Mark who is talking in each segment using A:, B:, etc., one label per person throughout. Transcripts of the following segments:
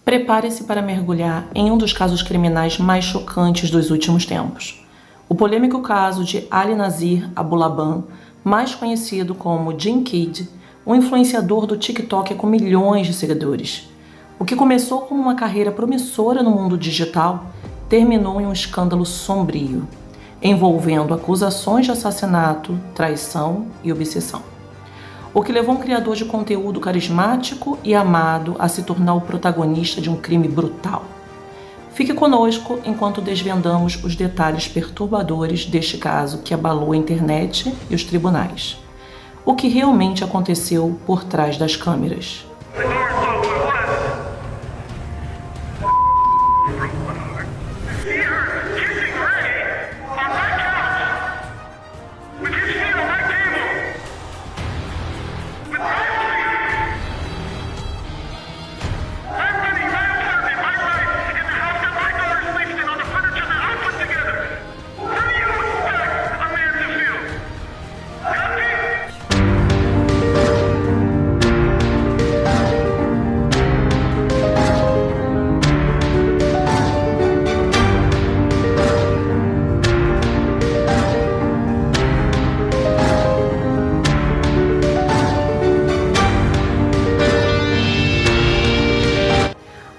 A: Prepare-se para mergulhar em um dos casos criminais mais chocantes dos últimos tempos. O polêmico caso de Ali Nazir Abulaban, mais conhecido como Jim Kidd, um influenciador do TikTok com milhões de seguidores. O que começou como uma carreira promissora no mundo digital, terminou em um escândalo sombrio, envolvendo acusações de assassinato, traição e obsessão. O que levou um criador de conteúdo carismático e amado a se tornar o protagonista de um crime brutal. Fique conosco enquanto desvendamos os detalhes perturbadores deste caso que abalou a internet e os tribunais. O que realmente aconteceu por trás das câmeras.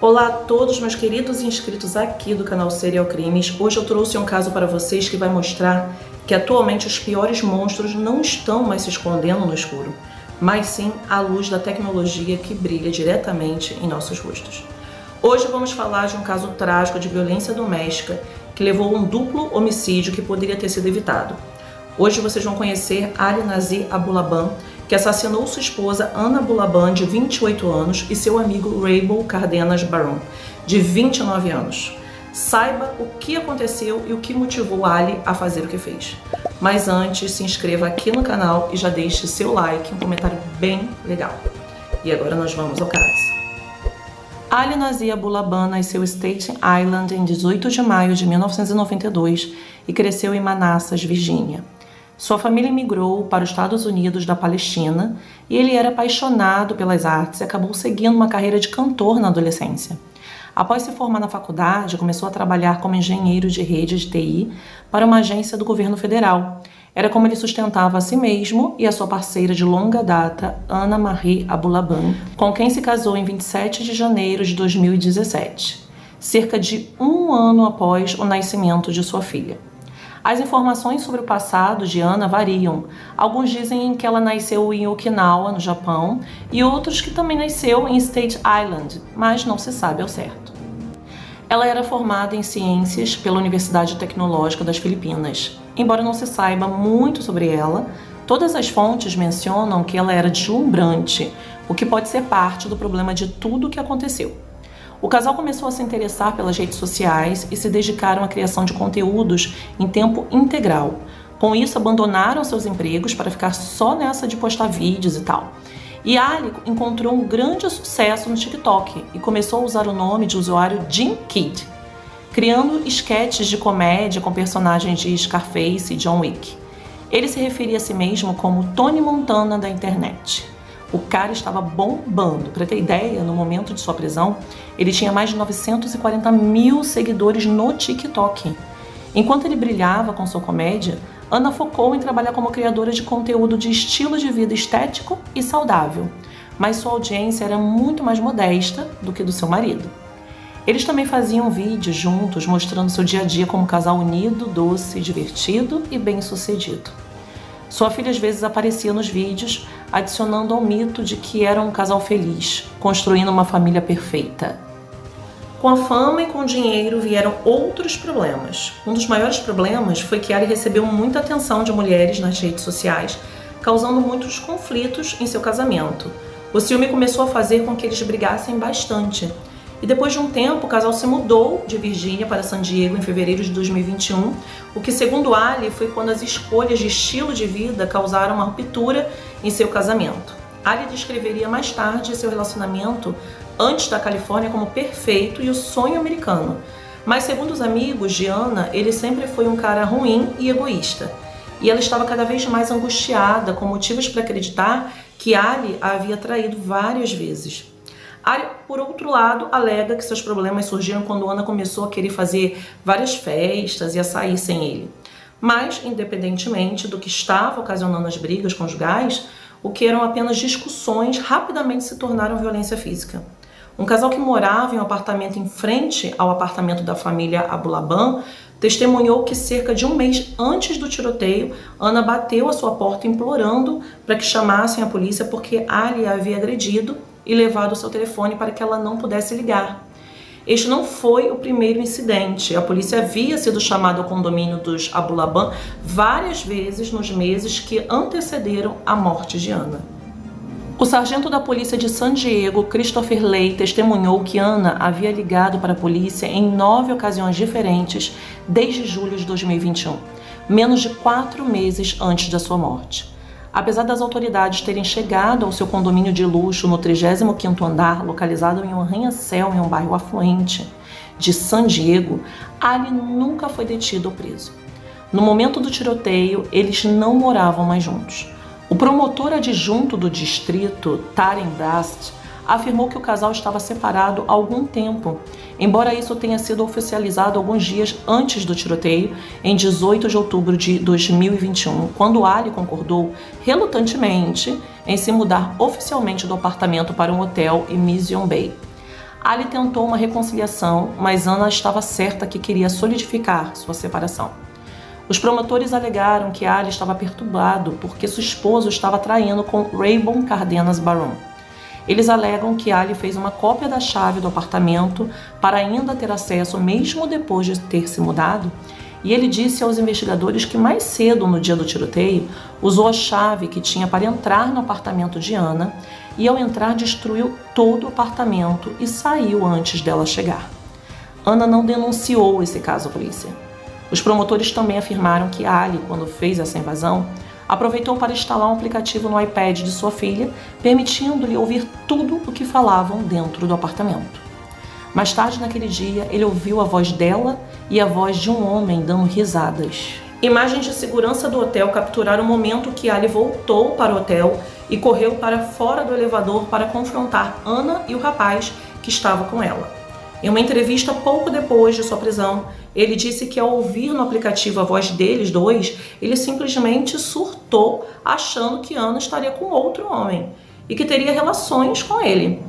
A: Olá a todos meus queridos inscritos aqui do canal Serial Crimes. Hoje eu trouxe um caso para vocês que vai mostrar que atualmente os piores monstros não estão mais se escondendo no escuro, mas sim à luz da tecnologia que brilha diretamente em nossos rostos. Hoje vamos falar de um caso trágico de violência doméstica que levou a um duplo homicídio que poderia ter sido evitado. Hoje vocês vão conhecer Ali Nazir Abulaban, que assassinou sua esposa Ana Abulaban, de 28 anos, e seu amigo Raybal Cardenas Barron, de 29 anos. Saiba o que aconteceu e o que motivou Ali a fazer o que fez. Mas antes, se inscreva aqui no canal e já deixe seu like, um comentário bem legal. E agora nós vamos ao caso. Ali Nazir Abulaban nasceu em Staten Island em 18 de maio de 1992 e cresceu em Manassas, Virgínia. Sua família emigrou para os Estados Unidos da Palestina e ele era apaixonado pelas artes e acabou seguindo uma carreira de cantor na adolescência. Após se formar na faculdade, começou a trabalhar como engenheiro de rede de TI para uma agência do governo federal. Era como ele sustentava a si mesmo e a sua parceira de longa data, Ana Marie Abulaban, com quem se casou em 27 de janeiro de 2017, cerca de um ano após o nascimento de sua filha. As informações sobre o passado de Ana variam. Alguns dizem que ela nasceu em Okinawa, no Japão, e outros que também nasceu em Staten Island, mas não se sabe ao certo. Ela era formada em ciências pela Universidade Tecnológica das Filipinas. Embora não se saiba muito sobre ela, todas as fontes mencionam que ela era deslumbrante, o que pode ser parte do problema de tudo o que aconteceu. O casal começou a se interessar pelas redes sociais e se dedicaram à criação de conteúdos em tempo integral. Com isso, abandonaram seus empregos para ficar só nessa de postar vídeos e tal. E Ali encontrou um grande sucesso no TikTok e começou a usar o nome de usuário Jim Kidd, criando esquetes de comédia com personagens de Scarface e John Wick. Ele se referia a si mesmo como Tony Montana da internet. O cara estava bombando. Para ter ideia, no momento de sua prisão, ele tinha mais de 940 mil seguidores no TikTok. Enquanto ele brilhava com sua comédia, Ana focou em trabalhar como criadora de conteúdo de estilo de vida estético e saudável, mas sua audiência era muito mais modesta do que do seu marido. Eles também faziam vídeos juntos mostrando seu dia a dia como um casal unido, doce, divertido e bem-sucedido. Sua filha às vezes aparecia nos vídeos, adicionando ao mito de que era um casal feliz, construindo uma família perfeita. Com a fama e com o dinheiro vieram outros problemas. Um dos maiores problemas foi que Ali recebeu muita atenção de mulheres nas redes sociais, causando muitos conflitos em seu casamento. O ciúme começou a fazer com que eles brigassem bastante. E depois de um tempo, o casal se mudou de Virgínia para San Diego em fevereiro de 2021, o que, segundo Ali, foi quando as escolhas de estilo de vida causaram uma ruptura em seu casamento. Ali descreveria mais tarde seu relacionamento antes da Califórnia como perfeito e o sonho americano. Mas, segundo os amigos de Ana, ele sempre foi um cara ruim e egoísta. E ela estava cada vez mais angustiada, com motivos para acreditar que Ali a havia traído várias vezes. Ali, por outro lado, alega que seus problemas surgiram quando Ana começou a querer fazer várias festas e a sair sem ele. Mas, independentemente do que estava ocasionando as brigas conjugais, o que eram apenas discussões rapidamente se tornaram violência física. Um casal que morava em um apartamento em frente ao apartamento da família Abulaban testemunhou que cerca de um mês antes do tiroteio, Ana bateu à sua porta implorando para que chamassem a polícia porque Ali a havia agredido e levado o seu telefone para que ela não pudesse ligar. Este não foi o primeiro incidente. A polícia havia sido chamada ao condomínio dos Abulaban várias vezes nos meses que antecederam a morte de Ana. O sargento da polícia de San Diego, Christopher Lay, testemunhou que Ana havia ligado para a polícia em 9 ocasiões diferentes desde julho de 2021, menos de 4 meses antes da sua morte. Apesar das autoridades terem chegado ao seu condomínio de luxo no 35º andar, localizado em um arranha-céu em um bairro afluente de San Diego, Ali nunca foi detido ou preso. No momento do tiroteio, eles não moravam mais juntos. O promotor adjunto do distrito, Taryn Brast, afirmou que o casal estava separado há algum tempo, embora isso tenha sido oficializado alguns dias antes do tiroteio, em 18 de outubro de 2021, quando Ali concordou, relutantemente, em se mudar oficialmente do apartamento para um hotel em Mission Bay. Ali tentou uma reconciliação, mas Ana estava certa que queria solidificar sua separação. Os promotores alegaram que Ali estava perturbado porque seu esposo estava traindo com Raybon Cardenas Barron. Eles alegam que Ali fez uma cópia da chave do apartamento para ainda ter acesso mesmo depois de ter se mudado, e ele disse aos investigadores que mais cedo, no dia do tiroteio, usou a chave que tinha para entrar no apartamento de Ana e, ao entrar, destruiu todo o apartamento e saiu antes dela chegar. Ana não denunciou esse caso à polícia. Os promotores também afirmaram que Ali, quando fez essa invasão, aproveitou para instalar um aplicativo no iPad de sua filha, permitindo-lhe ouvir tudo o que falavam dentro do apartamento. Mais tarde naquele dia, ele ouviu a voz dela e a voz de um homem dando risadas. Imagens de segurança do hotel capturaram o momento que Ali voltou para o hotel e correu para fora do elevador para confrontar Ana e o rapaz que estava com ela. Em uma entrevista pouco depois de sua prisão, ele disse que ao ouvir no aplicativo a voz deles dois, ele simplesmente surtou, achando que Ana estaria com outro homem e que teria relações com ele.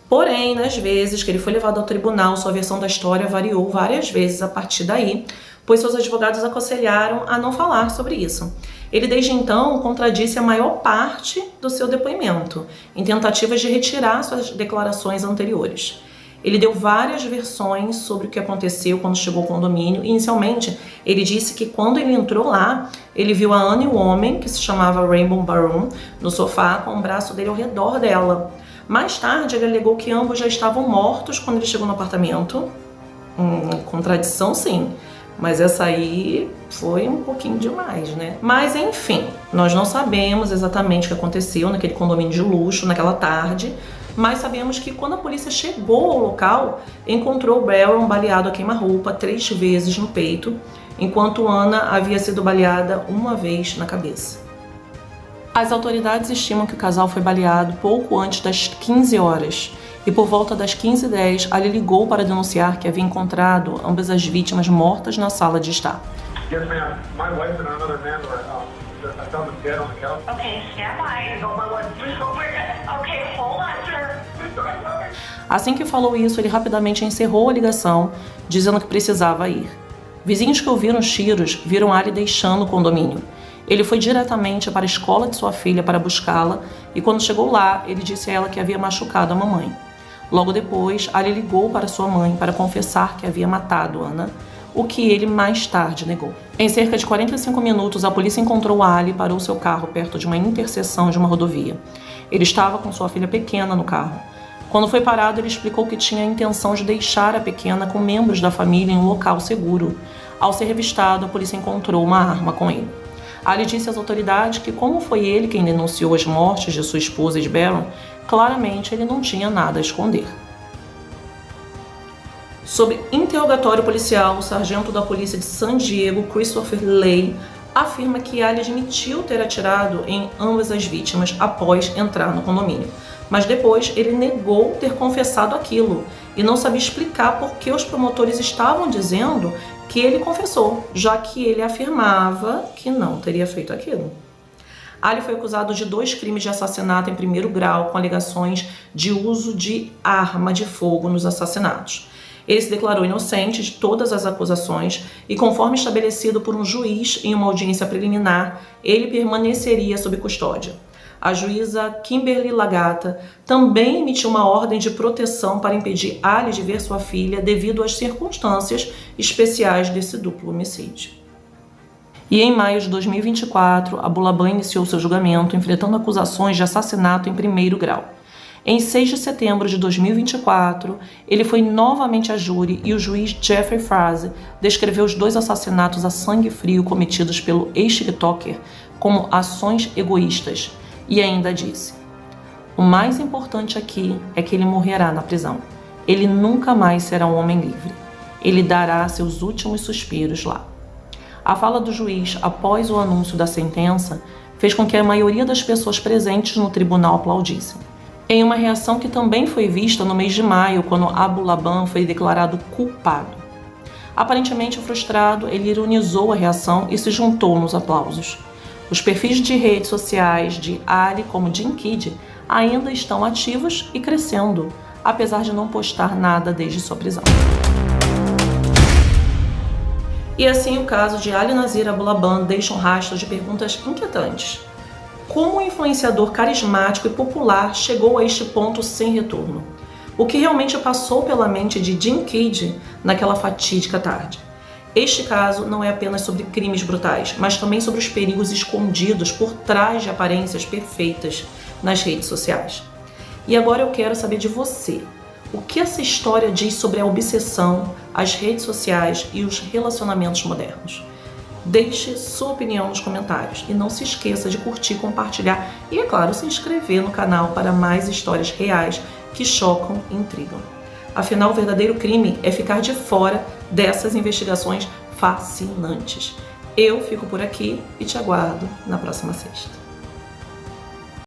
A: Porém, nas vezes que ele foi levado ao tribunal, sua versão da história variou várias vezes a partir daí, pois seus advogados aconselharam a não falar sobre isso. Ele, desde então, contradisse a maior parte do seu depoimento, em tentativas de retirar suas declarações anteriores. Ele deu várias versões sobre o que aconteceu quando chegou ao condomínio. Inicialmente, ele disse que quando ele entrou lá, ele viu a Ana e o homem, que se chamava Raybon Barron, no sofá com o braço dele ao redor dela. Mais tarde, ele alegou que ambos já estavam mortos quando ele chegou no apartamento. Contradição, sim. Mas essa aí foi um pouquinho demais, né? Mas enfim, nós não sabemos exatamente o que aconteceu naquele condomínio de luxo naquela tarde, mas sabemos que quando a polícia chegou ao local, encontrou Barron baleado a queima-roupa 3 vezes no peito, enquanto Ana havia sido baleada uma vez na cabeça. As autoridades estimam que o casal foi baleado pouco antes das 15 horas. E por volta das 15h10, Ali ligou para denunciar que havia encontrado ambas as vítimas mortas na sala de estar.
B: Yes, ma'am. My wife and another man were I found them dead on the couch. Okay, stand by. No, my wife. Okay, hold on, sir.
A: Assim que falou isso, ele rapidamente encerrou a ligação, dizendo que precisava ir. Vizinhos que ouviram os tiros viram Ali deixando o condomínio. Ele foi diretamente para a escola de sua filha para buscá-la e quando chegou lá, ele disse a ela que havia machucado a mamãe. Logo depois, Ali ligou para sua mãe para confessar que havia matado Ana, o que ele mais tarde negou. Em cerca de 45 minutos, a polícia encontrou Ali e parou seu carro perto de uma interseção de uma rodovia. Ele estava com sua filha pequena no carro. Quando foi parado, ele explicou que tinha a intenção de deixar a pequena com membros da família em um local seguro. Ao ser revistado, a polícia encontrou uma arma com ele. Ali disse às autoridades que, como foi ele quem denunciou as mortes de sua esposa e de Barron, claramente ele não tinha nada a esconder. Sob interrogatório policial, o sargento da polícia de San Diego, Christopher Lay, afirma que Ali admitiu ter atirado em ambas as vítimas após entrar no condomínio, mas depois ele negou ter confessado aquilo e não sabia explicar por que os promotores estavam dizendo que ele confessou, já que ele afirmava que não teria feito aquilo. Ali foi acusado de 2 crimes de assassinato em primeiro grau, com alegações de uso de arma de fogo nos assassinatos. Ele se declarou inocente de todas as acusações e, conforme estabelecido por um juiz em uma audiência preliminar, ele permaneceria sob custódia. A juíza Kimberly Lagata também emitiu uma ordem de proteção para impedir Ali de ver sua filha devido às circunstâncias especiais desse duplo homicídio. E em maio de 2024, Abulaban iniciou seu julgamento, enfrentando acusações de assassinato em primeiro grau. Em 6 de setembro de 2024, ele foi novamente a júri e o juiz Jeffrey Frazee descreveu os 2 assassinatos a sangue frio cometidos pelo ex-tiktoker como ações egoístas e ainda disse: "O mais importante aqui é que ele morrerá na prisão. Ele nunca mais será um homem livre. Ele dará seus últimos suspiros lá." A fala do juiz após o anúncio da sentença fez com que a maioria das pessoas presentes no tribunal aplaudissem, em uma reação que também foi vista no mês de maio, quando Abulaban foi declarado culpado. Aparentemente frustrado, ele ironizou a reação e se juntou nos aplausos. Os perfis de redes sociais de Ali como Jim Kidd ainda estão ativos e crescendo, apesar de não postar nada desde sua prisão. E assim o caso de Ali Nazir Abulaban deixa um rastro de perguntas inquietantes. Como um influenciador carismático e popular chegou a este ponto sem retorno? O que realmente passou pela mente de Jim Kidd naquela fatídica tarde? Este caso não é apenas sobre crimes brutais, mas também sobre os perigos escondidos por trás de aparências perfeitas nas redes sociais. E agora eu quero saber de você. O que essa história diz sobre a obsessão, as redes sociais e os relacionamentos modernos? Deixe sua opinião nos comentários e não se esqueça de curtir, compartilhar e, é claro, se inscrever no canal para mais histórias reais que chocam e intrigam. Afinal, o verdadeiro crime é ficar de fora dessas investigações fascinantes. Eu fico por aqui e te aguardo na próxima sexta.